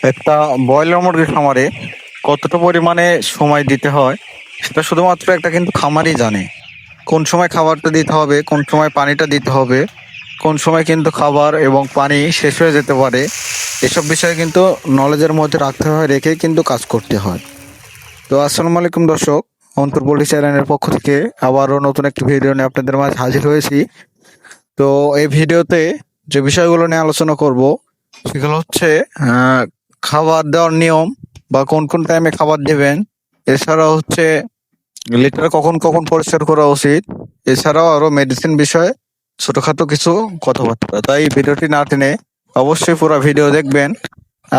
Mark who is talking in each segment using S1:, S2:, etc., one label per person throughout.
S1: একটা ব্রয়লার মুরগির খামারে কতটা পরিমাণে সময় দিতে হয় সেটা শুধুমাত্র একটা কিন্তু খামারই জানে। কোন সময় খাবারটা দিতে হবে, কোন সময় পানিটা দিতে হবে, কোন সময় কিন্তু খাবার এবং পানি শেষ হয়ে যেতে পারে, এসব বিষয়ে কিন্তু নলেজের মধ্যে রাখতে হয়, রেখেই কিন্তু কাজ করতে হয়। তো আসসালামু আলাইকুম দর্শক, অন্তর পোল্ট্রি চ্যানেলের পক্ষ থেকে আবারও নতুন একটি ভিডিও নিয়ে আপনাদের মাঝে হাজির হয়েছি। তো এই ভিডিওতে যে বিষয়গুলো নিয়ে আলোচনা করব সেগুলো হচ্ছে খাবার দেওয়ার নিয়ম বা কোন কোন টাইমে খাবার দেবেন, এছাড়া হচ্ছে লিটার কখন কখন পরিষ্কার করা উচিত, এছাড়াও আরো মেডিসিন বিষয়ে ছোটখাটো কিছু কথাবার্তা। তাই ভিডিওটি না টেনে অবশ্যই পুরো ভিডিও দেখবেন।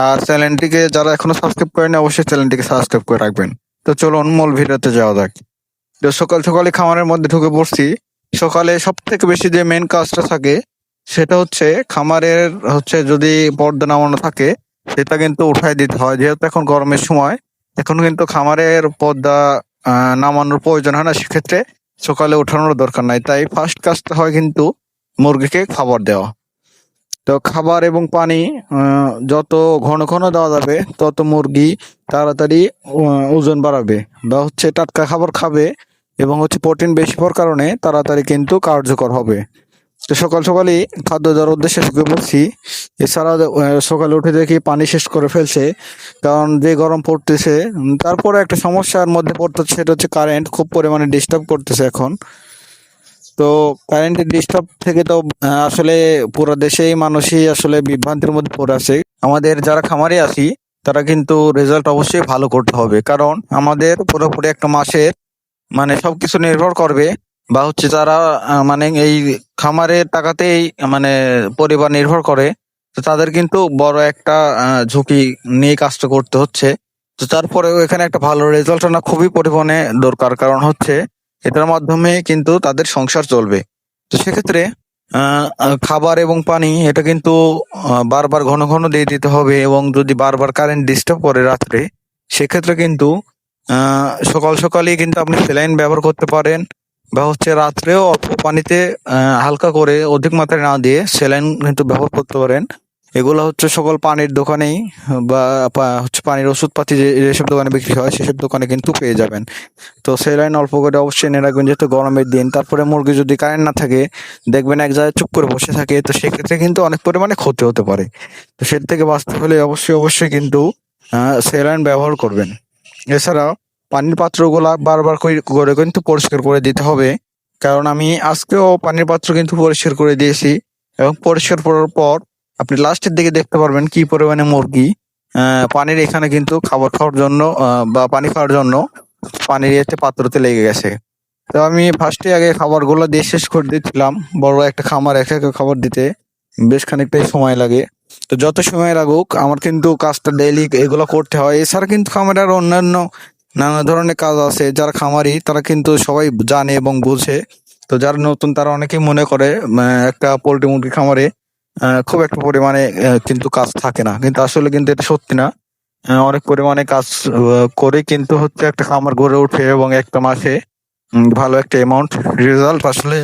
S1: আর চ্যানেলটিকে যারা এখনো সাবস্ক্রাইব করেনি অবশ্যই চ্যানেলটিকে সাবস্ক্রাইব করে রাখবেন। তো চলুন মূল ভিডিওতে যাওয়া যাক। তো সকাল সকালে খামারের মধ্যে ঢুকে পড়ছি। সকালে সব থেকে বেশি যে মেন কাজটা থাকে সেটা হচ্ছে খামারের হচ্ছে যদি পর্দা নামানো থাকে সেটা কিন্তু উঠাই দিতে হয়, যেহেতু এখন গরমের সময়। এখন কিন্তু খামারের পর্দা নামানোর প্রয়োজন হয় না, সেক্ষেত্রে সকালে ওঠানোর দরকার নাই। তাই ফার্স্ট কাজটা হয় কিন্তু মুরগিকে খাবার দেওয়া। তো খাবার এবং পানি যত ঘন ঘন দেওয়া যাবে তত মুরগি তাড়াতাড়ি ওজন বাড়াবে, বা হচ্ছে টাটকা খাবার খাবে এবং হচ্ছে প্রোটিন বেশি হওয়ার কারণে তাড়াতাড়ি কিন্তু কার্যকর হবে। তো সকাল সকালই খাদ্য দেওয়ার উদ্দেশ্যে ঢুকে পড়ছি। এছাড়া সকালে উঠে দেখি পানি শেষ করে ফেলছে, কারণ যে গরম পড়তেছে। তারপরে একটা সমস্যার মধ্যে পড়তেছে, সেটা হচ্ছে কারেন্ট খুব পরিমাণে ডিস্টার্ব করতেছে এখন। তো কারেন্টের ডিস্টার্ব থেকে তো আসলে পুরো দেশেই মানুষই আসলে বিভ্রান্তির মধ্যে পড়ে আছে। আমাদের যারা খামারে আছি তারা কিন্তু রেজাল্ট অবশ্যই ভালো করতে হবে, কারণ আমাদের পুরোপুরি একটা মাসের মানে সবকিছু নির্ভর করবে, বা হচ্ছে যারা মানে এই খামারের টাকাতেই মানে পরিবার নির্ভর করে। তো তাদের কিন্তু বড় একটা ঝুঁকি নিয়ে কাজটা করতে হচ্ছে। তো তারপরেও এখানে একটা ভালো রেজাল্ট আনা খুবই পরিমাণে দরকার, কারণ হচ্ছে এটার মাধ্যমে কিন্তু তাদের সংসার চলবে। তো সেক্ষেত্রে খাবার এবং পানি এটা কিন্তু বারবার ঘন ঘন দিয়ে দিতে হবে, এবং যদি বারবার কারেন্ট ডিস্টার্ব করে রাত্রে সেক্ষেত্রে কিন্তু সকাল সকালই কিন্তু আপনি স্যালাইন ব্যবহার করতে পারেন, বা হচ্ছে রাত্রেও অল্প পানিতে হালকা করে অধিক মাত্রায় না দিয়ে স্যালাইন কিন্তু ব্যবহার করতে পারেন। এগুলো হচ্ছে সকল পানির দোকানেই বা হচ্ছে পানির ওষুধপাতি যেসব দোকানে বিক্রি হয় সেসব দোকানে কিন্তু পেয়ে যাবেন। তো স্যালাইন অল্প করে অবশ্যই এনে রাখবেন, যেহেতু গরমের দিন। তারপরে মুরগি যদি কারেন্ট না থাকে, দেখবেন এক জায়গায় চুপ করে বসে থাকে, তো সেক্ষেত্রে কিন্তু অনেক পরিমাণে ক্ষতি হতে পারে। তো সে থেকে বাঁচতে হলে অবশ্যই অবশ্যই কিন্তু স্যালাইন ব্যবহার করবেন। এছাড়াও পানির পাত্রগুলা বারবার করে কিন্তু পরিষ্কার করে দিতে হবে, কারণ আমি আজকেও পানির পাত্র কিন্তু পরিষ্কার করে দিয়েছি। এবং পরিষ্কার করার পর আপনি লাস্টের দিকে দেখতে পারবেন কি পরিমাণে মুরগি পানির এখানে কিন্তু খাবার খাওয়ার জন্য বা পানি খাওয়ার জন্য পানির এতে পাত্রতে লেগে গেছে। তো আমি ফার্স্টে আগে খাবারগুলো দিয়ে শেষ করে দিচ্ছিলাম। বড় একটা খামার একা একা খাবার দিতে বেশ খানিকটাই সময় লাগে। তো যত সময় লাগুক আমার কিন্তু কাজটা ডেইলি এগুলো করতে হয়। এছাড়া কিন্তু খামারের আরো অন্যান্য নানা ধরনের কাজ আছে, যারা খামারি তারা কিন্তু সবাই জানে এবং বুঝে। তো যারা নতুন তারা অনেকেই মনে করে একটা পোল্ট্রি মুরগি খামারে খুব একটা পরিমাণে কিন্তু কাজ থাকে না, কিন্তু আসলে কিন্তু এটা সত্যি না। অনেক পরিমাণে কাজ করে কিন্তু হচ্ছে একটা খামার গড়ে ওঠে, এবং একটা মাসে ভালো একটা অ্যামাউন্ট রেজাল্ট আসলে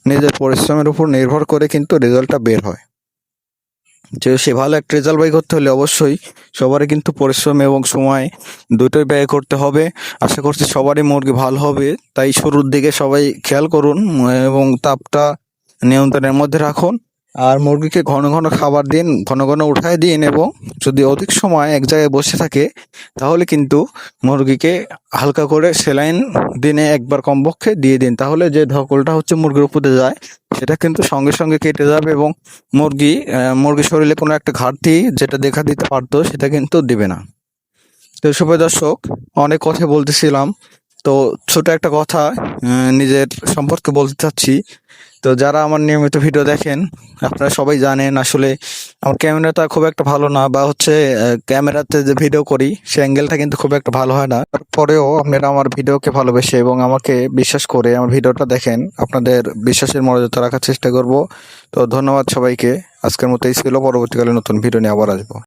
S1: নিজের পরিশ্রমের উপর নির্ভর করে কিন্তু রেজাল্টটা বের হয়। যে সে ভালো একটা রেজাল্ট বাই করতে হলে অবশ্যই সবারই কিন্তু পরিশ্রম এবং সময় দুটোই ব্যয় করতে হবে। আশা করছি সবারই মুরগি ভালো হবে, তাই শুরুর দিকে সবাই খেয়াল করুন এবং তাপটা নিয়ন্ত্রণের মধ্যে রাখুন। আর মুরগিকে ঘন ঘন খাবার দিন, ঘন ঘন উঠায় দিন, এবং যদি অধিক সময় এক জায়গায় বসে থাকে তাহলে কিন্তু মুরগিকে হালকা করে স্যালাইন দিনে একবার কমপক্ষে দিয়ে দিন, তাহলে যে ধকলটা হচ্ছে মুরগির উপরে যায় সেটা কিন্তু সঙ্গে সঙ্গে কেটে যাবে, এবং মুরগির শরীরে কোনো একটা ঘাটতি যেটা দেখা দিতে পারতো সেটা কিন্তু দিবে না। তো সুপ্রিয় দর্শক, অনেক কথা বলতেছিলাম। তো ছোট একটা কথা নিজের সম্পর্কে বলতে চাচ্ছি। তো যারা আমার নিয়মিত ভিডিও দেখেন আপনারা সবাই জানেন আসলে আমার ক্যামেরাটা খুব একটা ভালো না, বা হচ্ছে ক্যামেরাতে যে ভিডিও করি সে অ্যাঙ্গেলটা কিন্তু খুব একটা ভালো হয় না। তারপরেও আপনারা আমার ভিডিওকে ভালোবেসে এবং আমাকে বিশ্বাস করে আমার ভিডিওটা দেখেন, আপনাদের বিশ্বাসের মর্যাদা রাখার চেষ্টা করব। তো ধন্যবাদ সবাইকে। আজকের মতো এই ছিল, পরবর্তীকালে নতুন ভিডিও নিয়ে আবার আসবো।